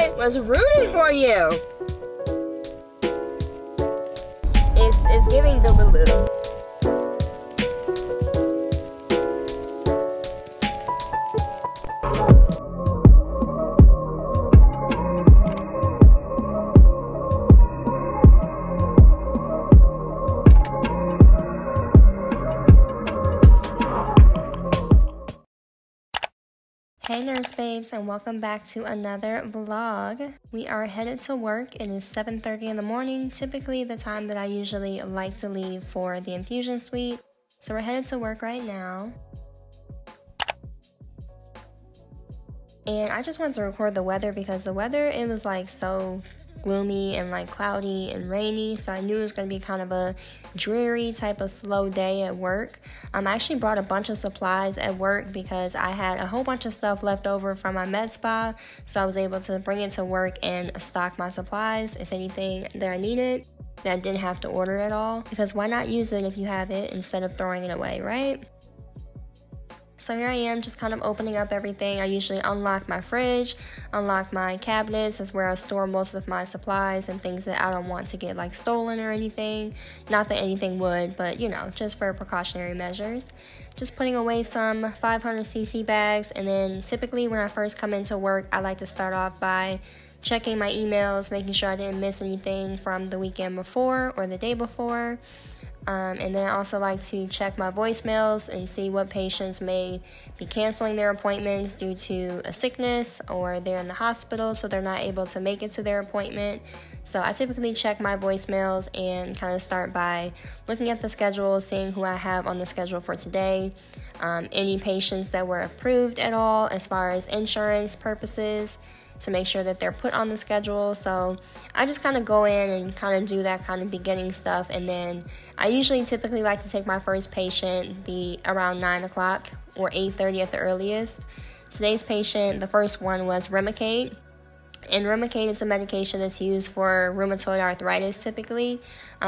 I was rooting for you. It's giving the Lulu. Hey nurse babes, and welcome back to another vlog. We are headed to work. It is 7:30 in the morning, typically the time that I usually like to leave for the infusion suite. So we're headed to work right now. And I just wanted to record the weather because the weather, it was like so gloomy and like cloudy and rainy, so I knew it was going to be kind of a dreary type of slow day at work. I actually brought a bunch of supplies at work because I had a whole bunch of stuff left over from my med spa, so I was able to bring it to work and stock my supplies, if anything that I needed that I didn't have to order at all, because why not use it if you have it instead of throwing it away, right? So here I am, just kind of opening up everything. I usually unlock my fridge, unlock my cabinets. That's where I store most of my supplies and things that I don't want to get like stolen or anything. Not that anything would, but you know, just for precautionary measures. Just putting away some 500cc bags, and then typically when I first come into work, I like to start off by checking my emails, making sure I didn't miss anything from the weekend before or the day before. And then I also like to check my voicemails and see what patients may be canceling their appointments due to a sickness, or they're in the hospital so they're not able to make it to their appointment. So I typically check my voicemails and kind of start by looking at the schedule, seeing who I have on the schedule for today, any patients that were approved at all as far as insurance purposes, to make sure that they're put on the schedule. So I just kind of go in and kind of do that kind of beginning stuff, and then I usually typically like to take my first patient around 9 o'clock or 8:30 at the earliest. Today's patient, the first one, was Remicade. And Remicade is a medication that's used for rheumatoid arthritis typically.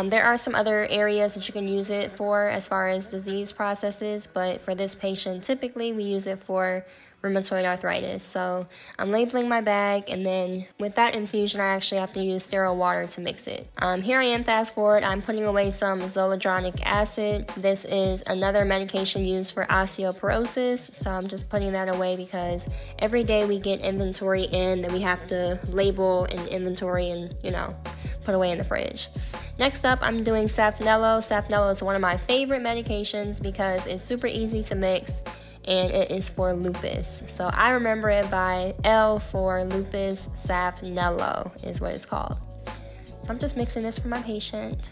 There are some other areas that you can use it for as far as disease processes, but for this patient, typically we use it for rheumatoid arthritis. So I'm labeling my bag, and then with that infusion, I actually have to use sterile water to mix it. Here I am, fast forward, I'm putting away some zoledronic acid. This is another medication used for osteoporosis, so I'm just putting that away because every day we get inventory in that we have to label and inventory and, you know, put away in the fridge. Next up, I'm doing Safnello. Safnello is one of my favorite medications because it's super easy to mix, and it is for lupus. So I remember it by L for lupus. Safnello is what it's called. So I'm just mixing this for my patient.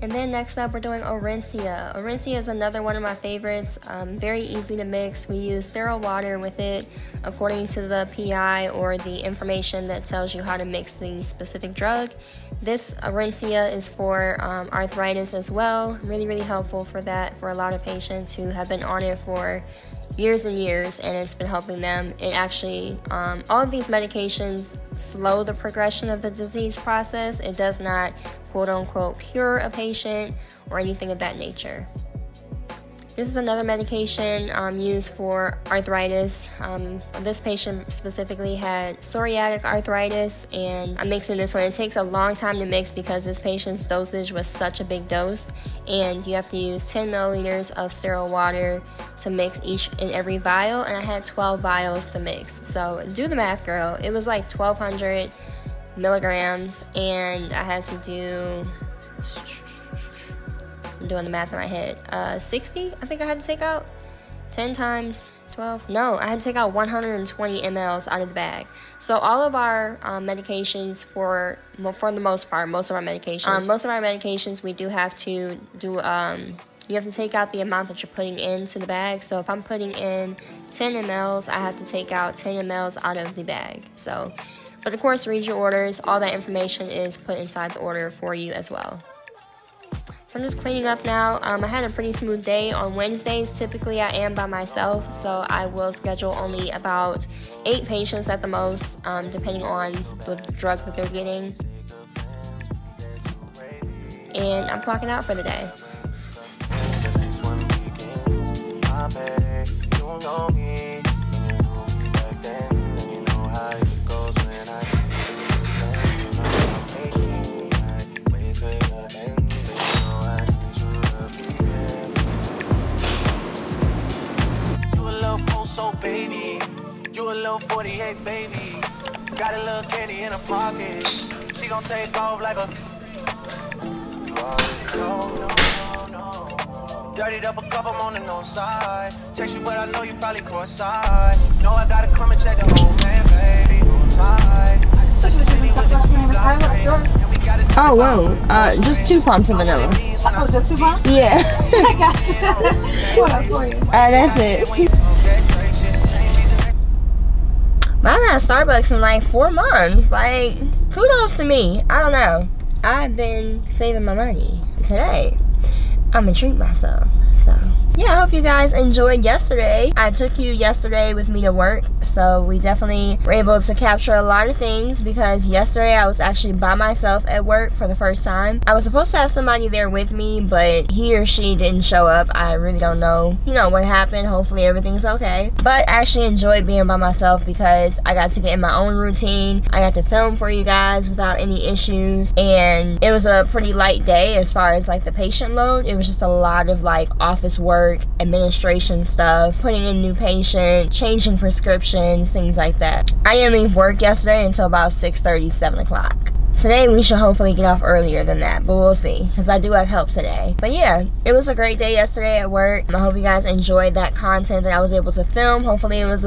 And then next up, we're doing Orencia. Orencia is another one of my favorites. Very easy to mix. We use sterile water with it according to the PI or the information that tells you how to mix the specific drug. This Orencia is for arthritis as well. Really, really helpful for that for a lot of patients who have been on it for years and years, and it's been helping them. It actually, all of these medications slow the progression of the disease process. It does not, quote unquote, cure a patient or anything of that nature. This is another medication used for arthritis. This patient specifically had psoriatic arthritis, and I'm mixing this one. It takes a long time to mix because this patient's dosage was such a big dose, and you have to use 10 milliliters of sterile water to mix each and every vial, and I had 12 vials to mix. So do the math, girl. It was like 1,200 milligrams, and I had to do... I'm doing the math in my head. 60, I think I had to take out. 10 times 12. No, I had to take out 120 mLs out of the bag. So all of our medications, for the most part, most of our medications, we do have to do. You have to take out the amount that you're putting into the bag. So if I'm putting in 10 mLs, I have to take out 10 mLs out of the bag. So, but of course, read your orders. All that information is put inside the order for you as well. So I'm just cleaning up now. I had a pretty smooth day. On Wednesdays, typically I am by myself, so I will schedule only about 8 patients at the most, depending on the drug that they're getting. and I'm clocking out for the day. Baby, you a little 48 baby. Got a little candy in her pocket. She gon' take off like a. You already know. Dirtied up a cup, I'm on the no side. Text you, but I know you probably cross-side. Know I gotta come and check the whole man, baby. Hold tight. I just touched the city with the 2 block stains. Oh, whoa. Just 2 pumps of vanilla. Oh, just 2 pumps? Yeah. I got you. What else for you? That's it. But I've had Starbucks in like 4 months. Like, kudos to me. I don't know. I've been saving my money. Today, I'm gonna treat myself. So, yeah, I hope you guys enjoyed yesterday. I took you yesterday with me to work, so we definitely were able to capture a lot of things because yesterday I was actually by myself at work for the first time. I was supposed to have somebody there with me, but he or she didn't show up. I really don't know, what happened. Hopefully everything's okay. But I actually enjoyed being by myself because I got to get in my own routine. I got to film for you guys without any issues, and it was a pretty light day as far as like the patient load. It was just a lot of like office work, administration stuff, putting in new patients, changing prescriptions, things like that. I didn't leave work yesterday until about 6:30, 7 o'clock. Today we should hopefully get off earlier than that, but we'll see because I do have help today. But yeah, it was a great day yesterday at work. I hope you guys enjoyed that content that I was able to film. Hopefully it was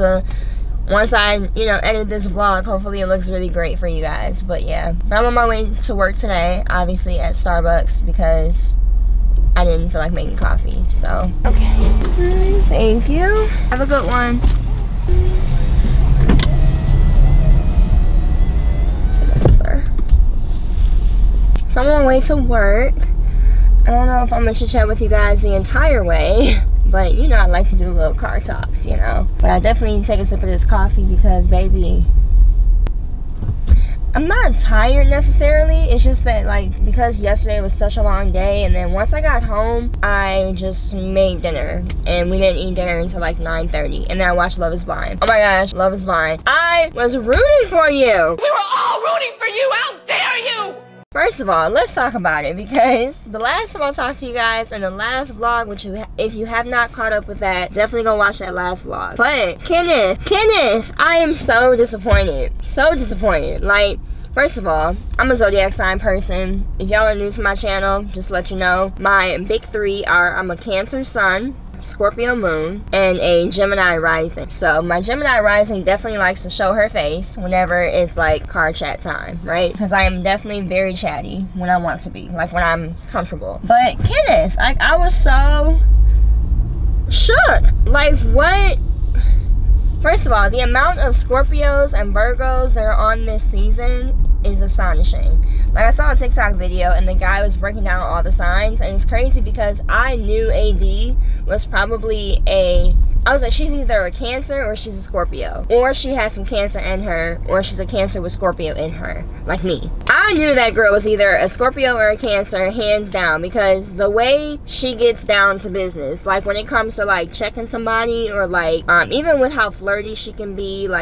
once I, edit this vlog, hopefully it looks really great for you guys. But yeah, I'm on my way to work today, obviously at Starbucks because I didn't feel like making coffee, so. Okay. Thank you. Have a good one. So I'm on my way to work. I don't know if I'm gonna chit-chat with you guys the entire way, but I like to do little car talks, But I definitely need to take a sip of this coffee because, baby, I'm not tired necessarily. It's just that, because yesterday was such a long day, and then once I got home, I just made dinner, and we didn't eat dinner until 9:30, and then I watched Love is Blind. Oh my gosh, Love is Blind. I was rooting for you. We were all rooting for you. How dare you? First of all, let's talk about it because the last time I talked to you guys in the last vlog, which if you have not caught up with that, definitely go watch that last vlog. But Kenneth, I am so disappointed. So disappointed. First of all, I'm a zodiac sign person. If y'all are new to my channel, just to let you know, my big 3 are I'm a Cancer sun, Scorpio moon, and a Gemini rising. So my Gemini rising definitely likes to show her face whenever it's car chat time, right? Because I am definitely very chatty when I want to be, when I'm comfortable. But Kenneth, I was so shook. What? First of all, the amount of Scorpios and Virgos that are on this season is astonishing. I saw a TikTok video and the guy was breaking down all the signs, and it's crazy because I knew AD was probably I was like, she's either a Cancer or she's a Scorpio, or she has some Cancer in her, or she's a Cancer with Scorpio in her, like me. I knew that girl was either a Scorpio or a Cancer, hands down, because the way she gets down to business, when it comes to checking somebody, or even with how flirty she can be, how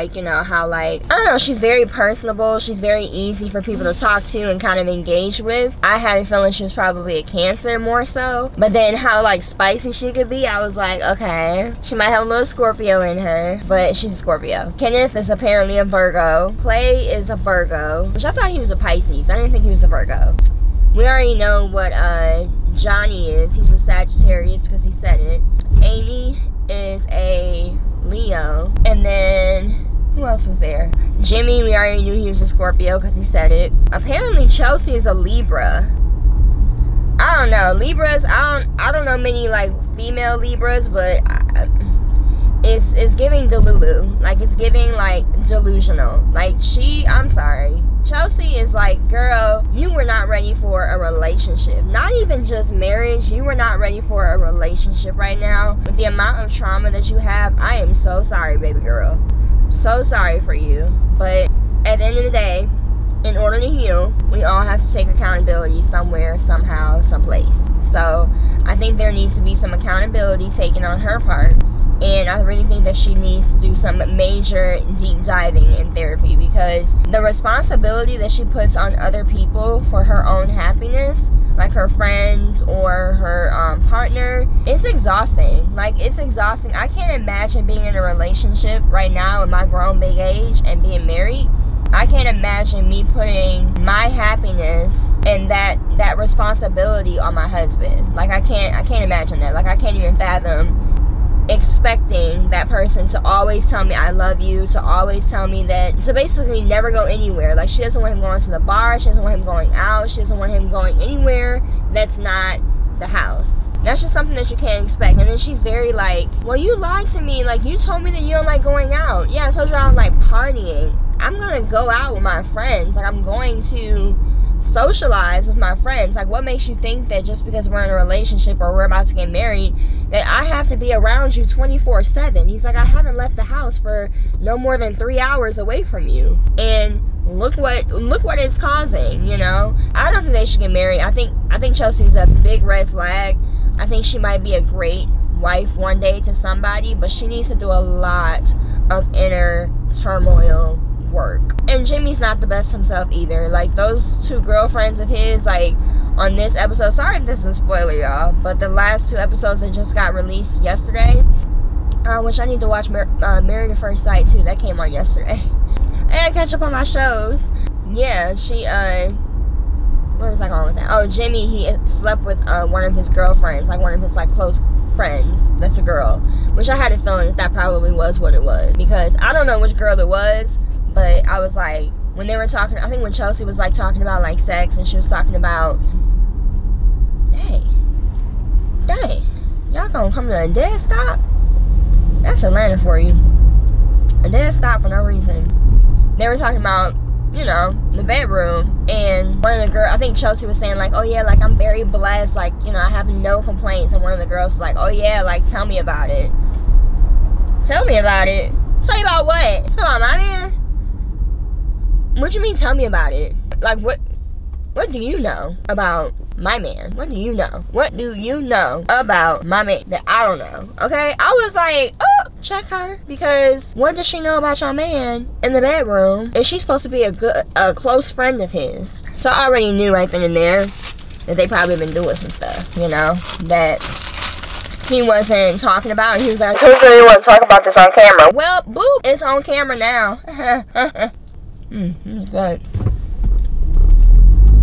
I don't know, she's very personable, she's very easy for people to talk to and kind of engage with. I had a feeling she was probably a Cancer more so, but then how spicy she could be, I was like, okay, she might have a little Scorpio in her, but she's a Scorpio. Kenneth is apparently a Virgo. Clay is a Virgo, which I thought he was a Pisces. I didn't think he was a Virgo. We already know what Johnny is. He's a Sagittarius because he said it. Amy is a Leo, and then who else was there? Jimmy, we already knew he was a Scorpio because he said it. Apparently Chelsea is a Libra. I don't know. Libras, I don't know many female Libras, but it's giving Delulu. It's giving delusional. I'm sorry. Chelsea is girl, you were not ready for a relationship. Not even just marriage. You were not ready for a relationship right now. With the amount of trauma that you have, I am so sorry, baby girl. So sorry for you. But at the end of the day, in order to heal, we all have to take accountability somewhere, somehow, someplace. So I think there needs to be some accountability taken on her part. And I really think that she needs to do some major deep diving in therapy, because the responsibility that she puts on other people for her own happiness, like her friends or her partner, it's exhausting. Like, it's exhausting. I can't imagine being in a relationship right now at my grown big age and being married. I can't imagine me putting my happiness and that responsibility on my husband. Like, I can't imagine that. Like, I can't even fathom expecting that person to always tell me I love you, to always tell me that, to basically never go anywhere. Like, she doesn't want him going to the bar, she doesn't want him going out, she doesn't want him going anywhere that's not the house. That's just something that you can't expect. And then she's very like, well, you lied to me. Like, you told me that you don't like going out. Yeah, I told you I don't like partying. I'm gonna go out with my friends. Like, I'm going to socialize with my friends. Like, what makes you think that just because we're in a relationship or we're about to get married that I have to be around you 24/7? He's like, I haven't left the house for no more than 3 hours away from you, and look what it's causing, you know? I don't think they should get married. I think Chelsea's a big red flag. I think she might be a great wife one day to somebody, but she needs to do a lot of inner turmoil work. And Jimmy's not the best himself either. Like, those two girlfriends of his, like, on this episode, sorry if this is a spoiler, y'all, but the last 2 episodes that just got released yesterday, which I need to watch Married at First Sight too. That came on yesterday. I gotta catch up on my shows. Yeah, she where was I going with that? Oh, Jimmy, he slept with one of his girlfriends, like one of his like close friends that's a girl, which I had a feeling that probably was what it was, because I don't know which girl it was. But I was like, when they were talking, I think when Chelsea was like talking about like sex, and she was talking about, dang, y'all gonna come to a dead stop? That's Atlanta for you. A dead stop for no reason. They were talking about, you know, the bedroom, and one of the girls, I think Chelsea was saying like, oh yeah, like I'm very blessed, like, you know, I have no complaints, and one of the girls was like, oh yeah, like tell me about it. Tell me about it? Tell you about what? Tell about my man? What you mean tell me about it? Like, what do you know about my man? What do you know? What do you know about my man that I don't know? Okay? I was like, oh, check her. Because what does she know about your man in the bedroom? Is she supposed to be a close friend of his? So I already knew right then and there that they probably been doing some stuff, you know, that he wasn't talking about. And he was like, I told you you want to talk about this on camera. Well, boop, it's on camera now. It's good.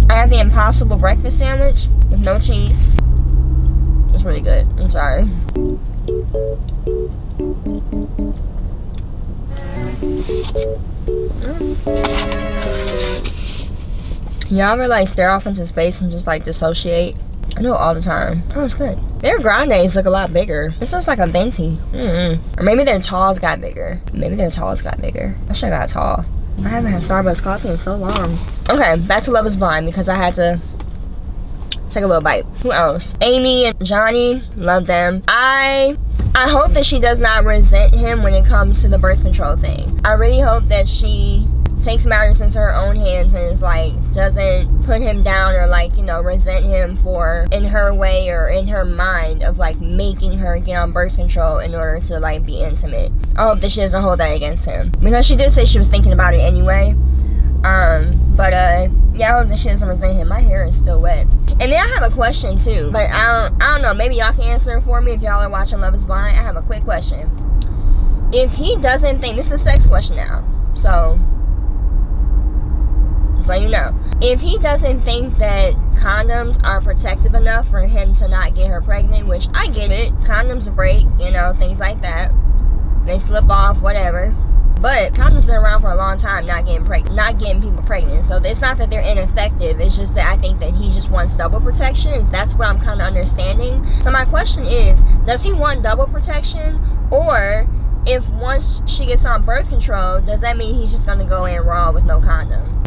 I had the Impossible breakfast sandwich with no cheese. It's really good. I'm sorry. Y'all ever like stare off into space and just like dissociate? I do it all the time. Oh, it's good. Their grandes look a lot bigger. This looks like a venti. Or maybe their talls got bigger. Maybe their talls got bigger. I should have got tall. I haven't had Starbucks coffee in so long. Okay, back to Love is Blind, because I had to take a little bite. Who else? Amy and Johnny, love them. I hope that she does not resent him when it comes to the birth control thing. I really hope that she takes matters into her own hands and is like, doesn't put him down or like, you know, resent him for, in her way or in her mind of like making her get on birth control in order to like be intimate. I hope that she doesn't hold that against him, because she did say she was thinking about it anyway. Yeah, I hope that she doesn't resent him. My hair is still wet. And then I have a question too, but I don't know, maybe y'all can answer it for me if y'all are watching Love is Blind. I have a quick question. If he doesn't think, this is a sex question now, so just let you know. If he doesn't think that condoms are protective enough for him to not get her pregnant, which I get it, condoms break, you know, things like that. They slip off, whatever. But condoms been around for a long time, not getting people pregnant. So it's not that they're ineffective. It's just that I think that he just wants double protection. That's what I'm kind of understanding. So my question is, does he want double protection? Or if once she gets on birth control, does that mean he's just going to go in raw with no condom?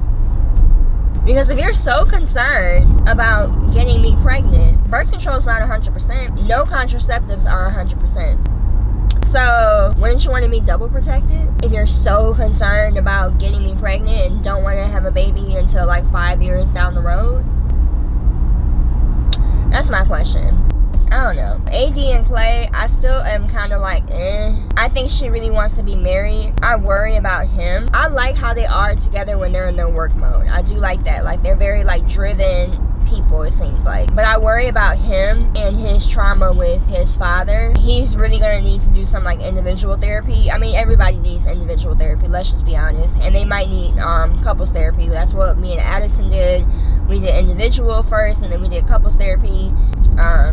Because if you're so concerned about getting me pregnant, birth control is not 100%. No contraceptives are 100%. So wouldn't you want to be double protected if you're so concerned about getting me pregnant and don't want to have a baby until like 5 years down the road? That's my question. I don't know. AD and Clay, I still am kind of like, I think she really wants to be married. I worry about him. I like how they are together when they're in their work mode. I do like that. Like, they're very, like, driven people, it seems like. But I worry about him and his trauma with his father. He's really gonna need to do some, like, individual therapy. I mean, everybody needs individual therapy, let's just be honest. And they might need couples therapy. That's what me and Addison did. We did individual first, and then we did couples therapy.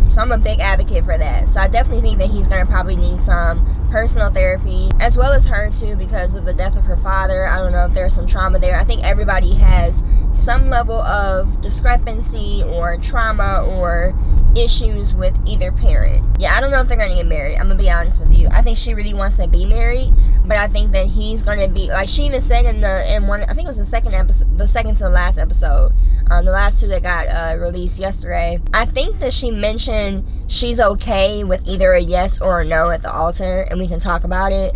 So I'm a big advocate for that. So I definitely think that he's gonna probably need some personal therapy, as well as her too, because of the death of her father. I don't know if there's some trauma there. I think everybody has some level of discrepancy or trauma or issues with either parent. Yeah, I don't know if they're gonna get married. I'm gonna be honest with you. I think she really wants to be married, but I think that he's gonna be, like, she even said in one, I think it was the second episode, the second to the last episode, the last two that got released yesterday. I think that she mentioned she's okay with either a yes or a no at the altar, and we can talk about it.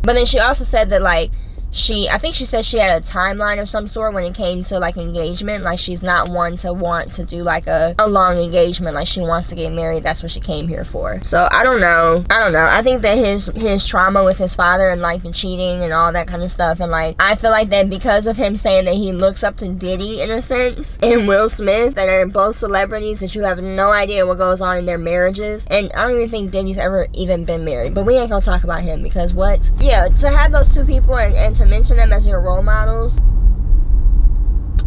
But then she also said that, like, I think she said she had a timeline of some sort when it came to, like, engagement. Like, she's not one to want to do, like, a long engagement. Like, she wants to get married. That's what she came here for. So, I don't know. I think that his trauma with his father and, like, the cheating and all that kind of stuff. And, like, I feel like that because of him saying that he looks up to Diddy, in a sense, and Will Smith, that are both celebrities, that you have no idea what goes on in their marriages. And I don't even think Diddy's ever even been married. But we ain't gonna talk about him because what? Yeah, to have those two people and to mention them as your role models,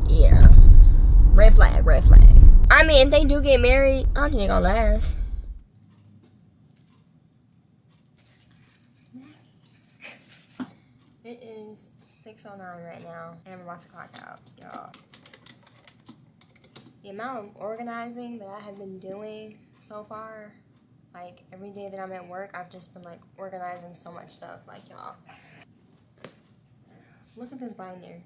yeah, red flag, red flag. I mean, if they do get married, I don't think they're gonna last. It is 6:09 right now, and I'm about to clock out, y'all. The amount of organizing that I have been doing so far, like, every day that I'm at work, I've just been, like, organizing so much stuff, like, y'all. Look at this binder.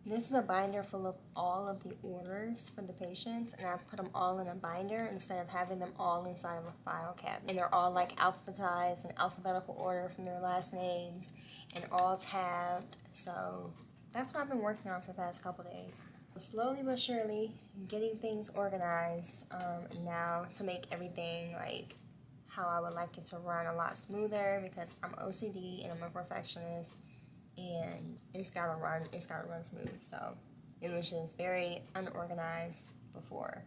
This is a binder full of all of the orders for the patients, and I put them all in a binder instead of having them all inside of a file cabinet. And they're all, like, alphabetized in alphabetical order from their last names and all tabbed. So that's what I've been working on for the past couple days. Slowly but surely getting things organized now to make everything, like, how I would like it to run a lot smoother, because I'm OCD and I'm a perfectionist. And it's gotta run smooth. So it was just very unorganized before.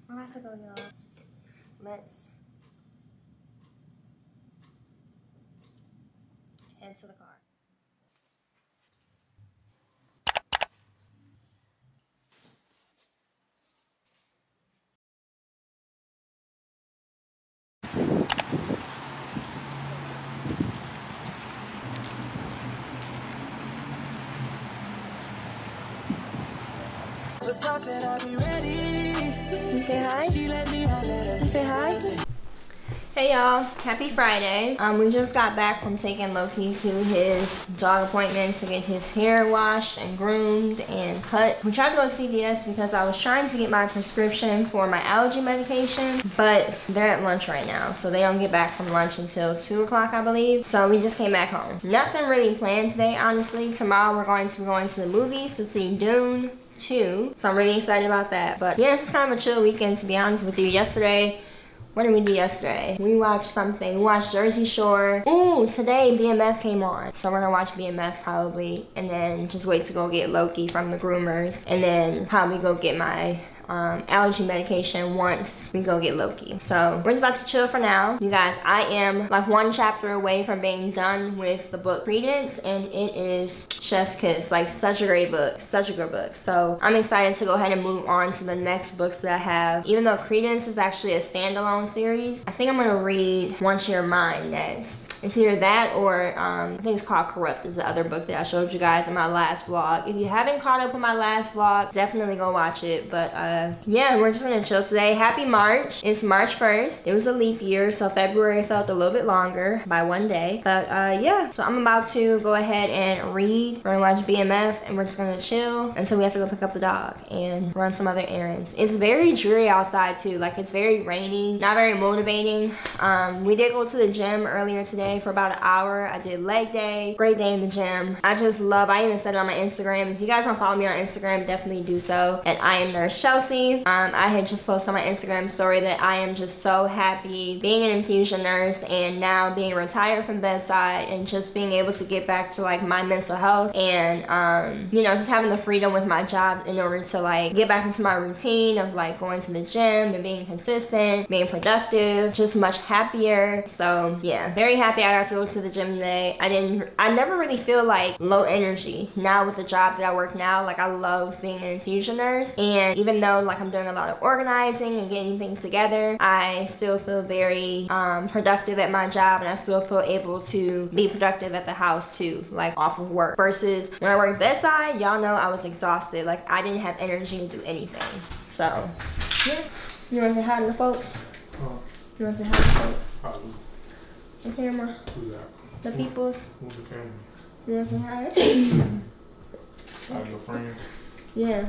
We're about to go, y'all. Let's head to the car. You say hi? You say hi? Hey y'all, happy Friday. We just got back from taking Loki to his dog appointment to get his hair washed and groomed and cut. We tried to go to CVS because I was trying to get my prescription for my allergy medication, but they're at lunch right now, so they don't get back from lunch until 2 o'clock, I believe. So we just came back home. Nothing really planned today, honestly. Tomorrow we're going to be going to the movies to see Dune 2, so I'm really excited about that. But yeah, it's just kind of a chill weekend, to be honest with you. Yesterday, what did we do yesterday? We watched something. We watched Jersey Shore. Ooh, today BMF came on, so we're gonna watch BMF probably, and then just wait to go get Loki from the groomers, and then probably go get my allergy medication once we go get Loki. So we're just about to chill for now. You guys, I am like 1 chapter away from being done with the book Credence, and it is chef's kiss. Like, such a great book, such a good book. So I'm excited to go ahead and move on to the next books that I have. Even though Credence is actually a standalone series, I think I'm gonna read Once You're Mine next. It's either that or I think it's called Corrupt, is the other book that I showed you guys in my last vlog. If you haven't caught up with my last vlog, definitely go watch it. But yeah, we're just gonna chill today. Happy March. It's March 1st. It was a leap year, so February felt a little bit longer by one day. But yeah, so I'm about to go ahead and read. We're gonna watch BMF and we're just gonna chill until we have to go pick up the dog and run some other errands. It's very dreary outside too. Like, it's very rainy, not very motivating. We did go to the gym earlier today for about an hour. I did leg day. Great day in the gym. I even said it on my Instagram. If you guys don't follow me on Instagram, definitely do so at I am Nurse Chelsea. I had just posted on my Instagram story that I am just so happy being an infusion nurse and now being retired from bedside and just being able to get back to like my mental health and you know, just having the freedom with my job in order to like get back into my routine of like going to the gym and being consistent, being productive, just much happier. So yeah, very happy I got to go to the gym today. I never really feel like low energy now with the job that I work now. Like, I love being an infusion nurse, and even though like I'm doing a lot of organizing and getting things together, I still feel very productive at my job, and I still feel able to be productive at the house too, like off of work. Versus when I work bedside, y'all know I was exhausted. Like, I didn't have energy to do anything. So yeah, you want to say hi to the folks? You want to say hi to the folks? Hi. The camera. Who's that? The peoples. Who's the camera? You want to say hi? Hi, your friend. Yeah.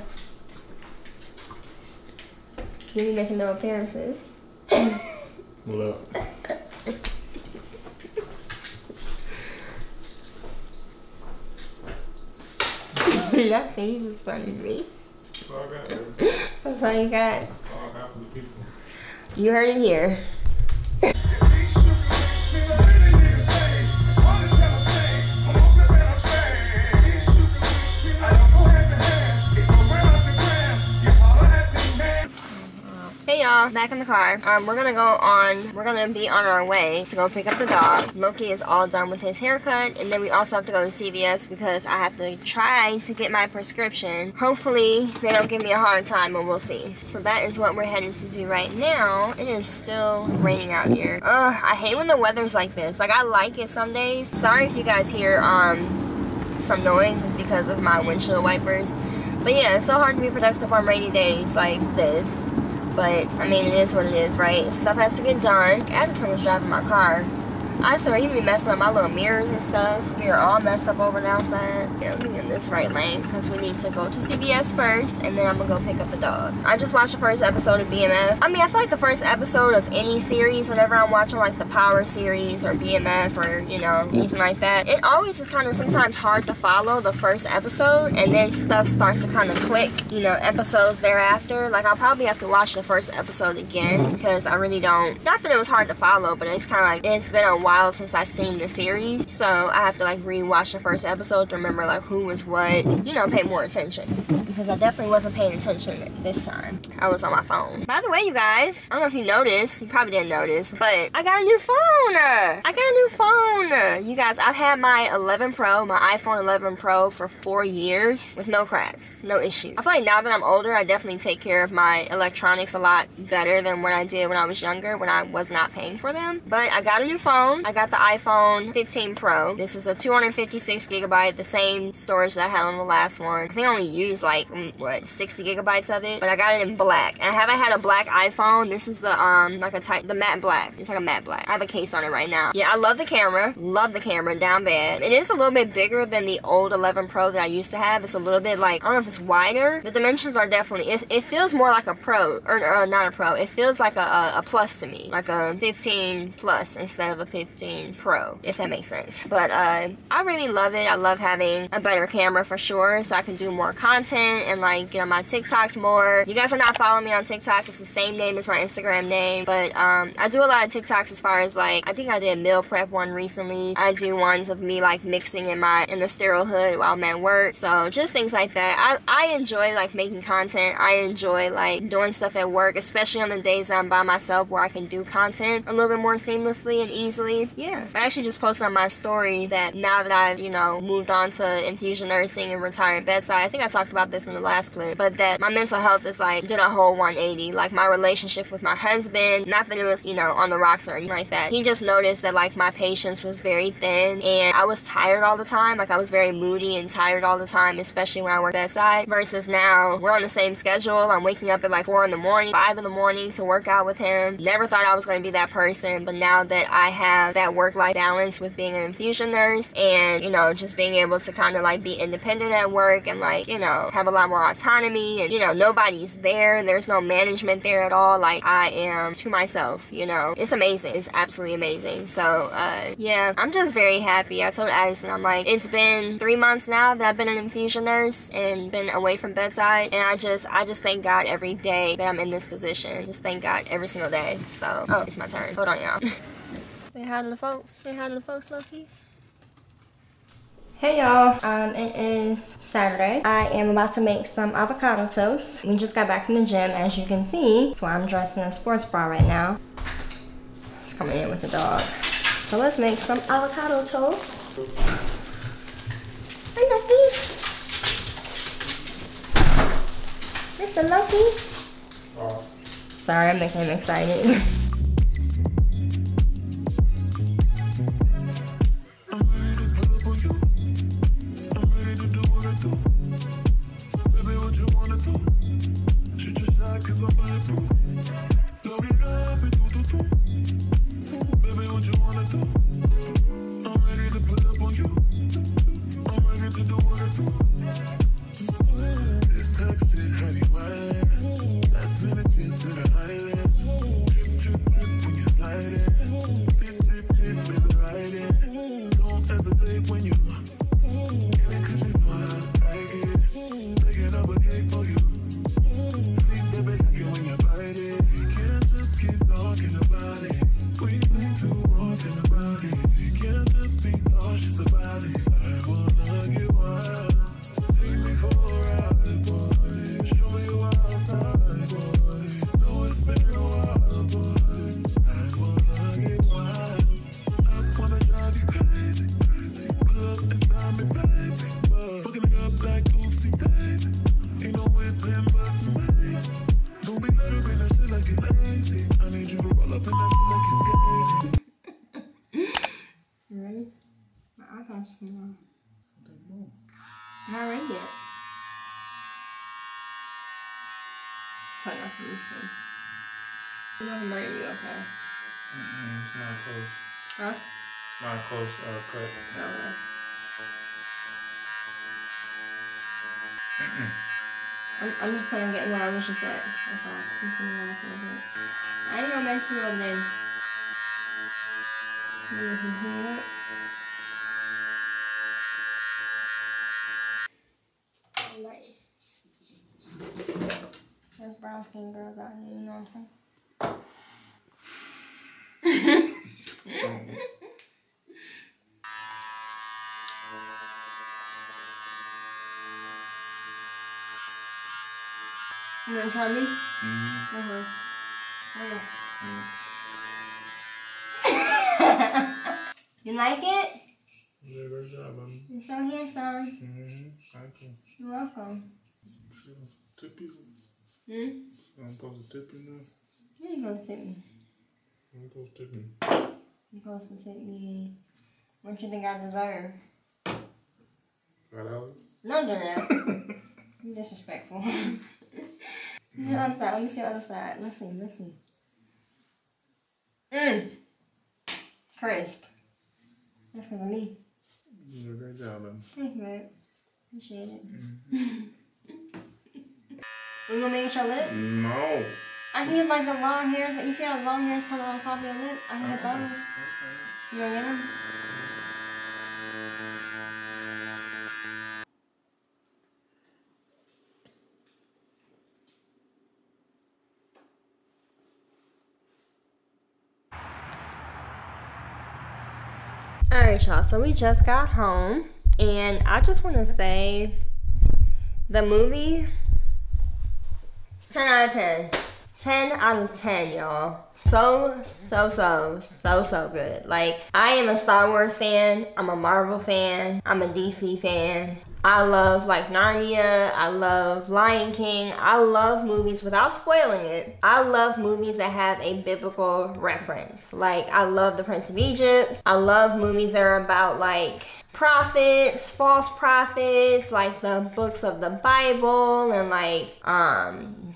You be making no appearances. What up? Nothing, you just funny to me. That's all I got, baby. That's all you got. That's all I got for the people. You heard it here. Hey y'all, back in the car. We're gonna be on our way to go pick up the dog. Loki is all done with his haircut, and then we also have to go to CVS because I have to try to get my prescription. Hopefully they don't give me a hard time, but we'll see. So that is what we're heading to do right now. It is still raining out here. Ugh, I hate when the weather's like this. Like, I like it some days. Sorry if you guys hear some noise. It's because of my windshield wipers. But yeah, it's so hard to be productive on rainy days like this. But, I mean, it is what it is, right? Stuff has to get done. I just someone's driving my car. I swear, he be messing up my little mirrors and stuff. We are all messed up over on the outside. Yeah, let me get in this right lane because we need to go to CVS first, and then I'm gonna go pick up the dog. I just watched the first episode of BMF. I mean, I feel like the first episode of any series, whenever I'm watching like the Power series or BMF or, you know, anything like that, it always is kind of sometimes hard to follow the first episode, and then stuff starts to kind of click, you know, episodes thereafter. Like, I'll probably have to watch the first episode again because I really don't, not that it was hard to follow, but it's kind of like, it's been a while since I've seen the series, so I have to like rewatch the first episode to remember like who was what, you know, pay more attention, because I definitely wasn't paying attention this time. I was on my phone. By the way, you guys, I don't know if you noticed, you probably didn't notice, but I got a new phone. You guys, I've had my 11 Pro, my iPhone 11 Pro for 4 years with no cracks, no issues. I feel like now that I'm older, I definitely take care of my electronics a lot better than what I did when I was younger, when I was not paying for them. But I got a new phone. I got the iPhone 15 Pro. This is a 256 gigabyte, the same storage that I had on the last one. I think I only used like, what, 60 gigabytes of it, but I got it in black. And I haven't had a black iPhone. This is the, the matte black. It's like a matte black. I have a case on it right now. Yeah, I love the camera down bad. It is a little bit bigger than the old 11 Pro that I used to have. It's a little bit like, I don't know if it's wider. The dimensions are definitely, it feels more like a Pro, or not a Pro. It feels like a Plus to me, like a 15 Plus instead of a 15 Pro, if that makes sense. But I really love it. I love having a better camera for sure, so I can do more content and like get on my TikToks more. You guys are not following me on TikTok. It's the same name as my Instagram name, but I do a lot of TikToks as far as like, I think I did meal prep one recently. I do ones of me like mixing in the sterile hood while I'm at work. So just things like that. I enjoy like making content. I enjoy like doing stuff at work, especially on the days that I'm by myself where I can do content a little bit more seamlessly and easily. actually, yeah. I actually just posted on my story that now that I've, you know, moved on to infusion nursing and retired bedside, I think I talked about this in the last clip, but that my mental health is like, did a whole 180. Like my relationship with my husband, not that it was, you know, on the rocks or anything like that. He just noticed that like my patience was very thin and I was tired all the time. Like I was very moody and tired all the time, especially when I work bedside, versus now we're on the same schedule. I'm waking up at like 4 in the morning, 5 in the morning to work out with him. Never thought I was going to be that person, but now that I have that work-life balance with being an infusion nurse and, you know, just being able to kind of like be independent at work and like, you know, have a lot more autonomy and, you know, nobody's there. There's no management there at all. Like I am to myself, you know. It's amazing. It's absolutely amazing. So, yeah, I'm just very happy. I told Addison, I'm like, it's been 3 months now that I've been an infusion nurse and been away from bedside, and I just thank God every day that I'm in this position. Just thank God every single day. So, oh, it's my turn. Hold on, y'all. Say hi to the folks. Say hi to the folks, Loki's. Hey y'all, it is Saturday. I am about to make some avocado toast. We just got back from the gym, as you can see. That's why I'm dressed in a sports bra right now. It's coming in with the dog. So let's make some avocado toast. Hey Loki's. Mr. Loki's. Oh. Sorry, I'm making him excited. Not ready yet. Try not to use me. You know I'm ready, okay? It's not close. Huh? Not close, cut. Okay. I'm just kind of getting where I was just at. That's all. I'm just gonna go a little bit. I ain't gonna mess you up then. There's brown skin girls out here, you know what I'm saying? You wanna try me? Mm-hmm. You like it? Yeah, great job, baby. You're so handsome. Thank you. You're welcome. Tip you? I'm supposed to tip you now? Yeah, you're supposed to tip me. I'm supposed to tip me. You're supposed to tip me. What you think I deserve? $5? No, do that. You're disrespectful. The other side. Let me see the other side. Let's see. Crisp. That's because of me. You did a great job, baby. Thank you, babe. Appreciate it. You gonna make it your lip? No. I can get like the long hairs. You see how long hairs coming on top of your lip? I can get those. You wanna get them? Alright y'all, so we just got home and I just want to say the movie 10 out of 10. 10 out of 10, y'all. So good. Like, I am a Star Wars fan. I'm a Marvel fan. I'm a DC fan. I love, like, Narnia. I love Lion King. I love movies, without spoiling it, I love movies that have a biblical reference. Like, I love The Prince of Egypt. I love movies that are about, like, prophets, false prophets, like the books of the Bible, and like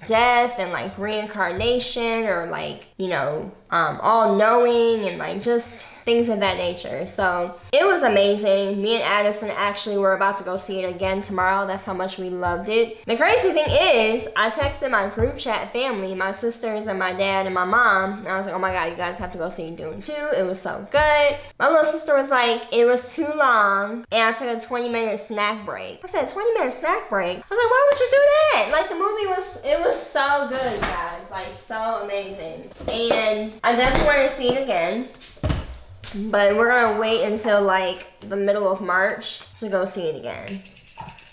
death and like reincarnation, or like, you know, all knowing, and like just things of that nature. So it was amazing. Me and Addison actually were about to go see it again tomorrow. That's how much we loved it. The crazy thing is, I texted my group chat family, my sisters and my dad and my mom, and I was like, oh my god, you guys have to go see Dune 2. It was so good. My little sister was like, it was too long, and I took a 20-minute snack break. I said, 20-minute snack break? I was like, why would you do that? Like, the movie was so good, guys. Like, so amazing. And I definitely want to see it again. But we're gonna wait until like the middle of March to go see it again.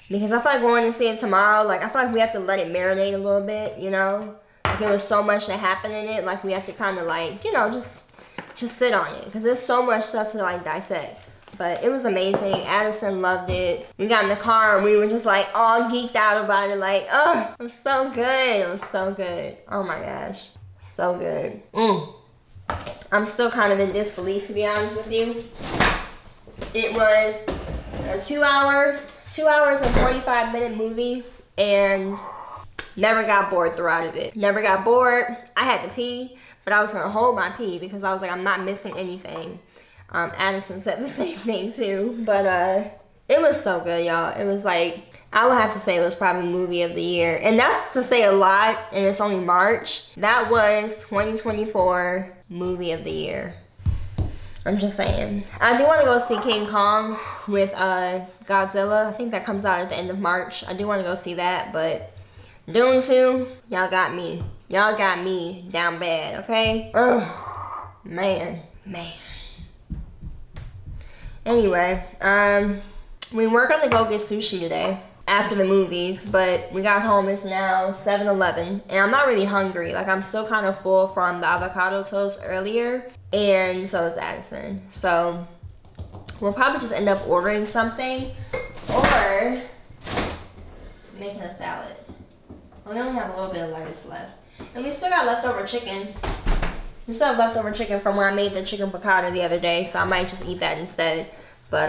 Because I feel like going to see it tomorrow, like I feel like we have to let it marinate a little bit, you know? Like there was so much that happened in it, like we have to kind of like, you know, just sit on it. Because there's so much stuff to like dissect. But it was amazing. Addison loved it. We got in the car and we were just like all geeked out about it. Like, oh, it was so good. It was so good. Oh my gosh. So good. I'm still kind of in disbelief, to be honest with you. It was a 2 hours and 45-minute movie, and never got bored throughout of it. Never got bored. I had to pee, but I was gonna hold my pee because I was like, I'm not missing anything. Addison said the same thing too, but it was so good, y'all. It was like, I would have to say it was probably movie of the year. And that's to say a lot, and it's only March. That was 2024 movie of the year. I'm just saying. I do want to go see King Kong with Godzilla. I think that comes out at the end of March. I do want to go see that, but Dune 2, y'all got me. Y'all got me down bad, okay? Ugh, man. Anyway, we were gonna go get sushi today after the movies, but we got home. It's now 7-11, and I'm not really hungry. Like, I'm still kind of full from the avocado toast earlier, and so is Addison. So we'll probably just end up ordering something or making a salad. We only have a little bit of lettuce left, and we still got leftover chicken. We still have leftover chicken from when I made the chicken piccata the other day, so I might just eat that instead. But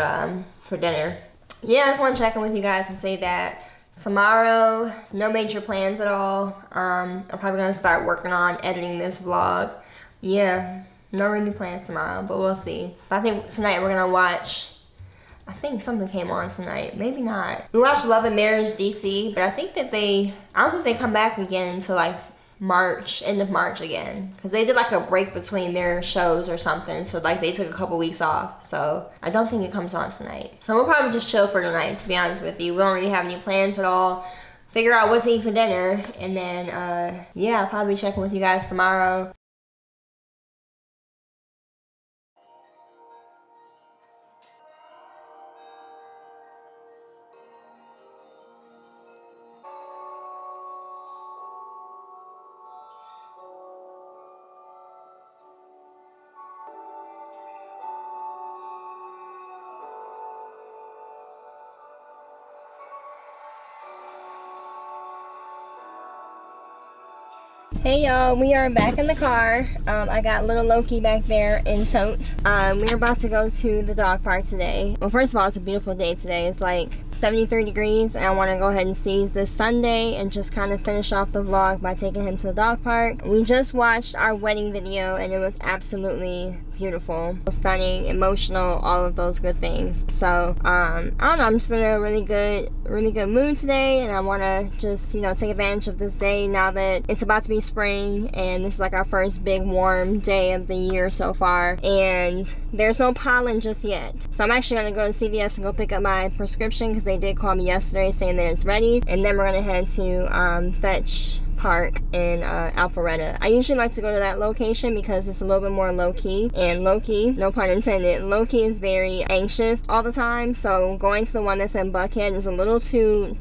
for dinner. Yeah, I just want to check in with you guys and say that tomorrow, no major plans at all. I'm probably going to start working on editing this vlog. Yeah, no really plans tomorrow, but we'll see. But I think tonight we're going to watch, I think something came on tonight. Maybe not. We watched Love and Marriage DC, but I think that I don't think they come back again until like March, end of March again, because they did like a break between their shows or something, so like they took a couple weeks off, so I don't think it comes on tonight. So we'll probably just chill for tonight, to be honest with you. We don't really have any plans at all. Figure out what to eat for dinner, and then yeah, I'll probably check in with you guys tomorrow. Hey y'all, we are back in the car. I got little Loki back there in tote. We're about to go to the dog park today. Well, first of all, it's a beautiful day today. It's like 73 degrees, and I want to go ahead and seize this Sunday and just kind of finish off the vlog by taking him to the dog park. We just watched our wedding video, and it was absolutely beautiful, stunning, emotional, all of those good things. So I don't know, I'm just in a really good mood today, and I want to just, you know, take advantage of this day now that it's about to be spring, and this is like our first big warm day of the year so far, and there's no pollen just yet. So I'm actually gonna go to CVS and go pick up my prescription, because they did call me yesterday saying that it's ready, and then we're gonna head to fetch park in Alpharetta. I usually like to go to that location because it's a little bit more low-key, and low-key, no pun intended, low-key is very anxious all the time, so going to the one that's in Buckhead is a little too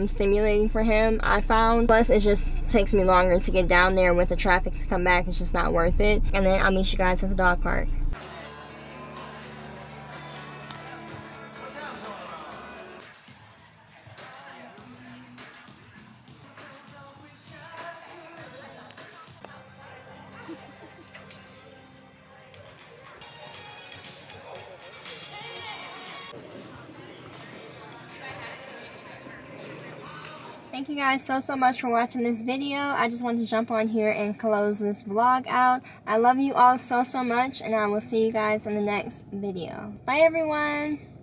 stimulating for him, I found. Plus it just takes me longer to get down there with the traffic to come back. It's just not worth it. And then I'll meet you guys at the dog park. Thank you guys so much for watching this video. I just wanted to jump on here and close this vlog out. I love you all so much, and I will see you guys in the next video. Bye everyone!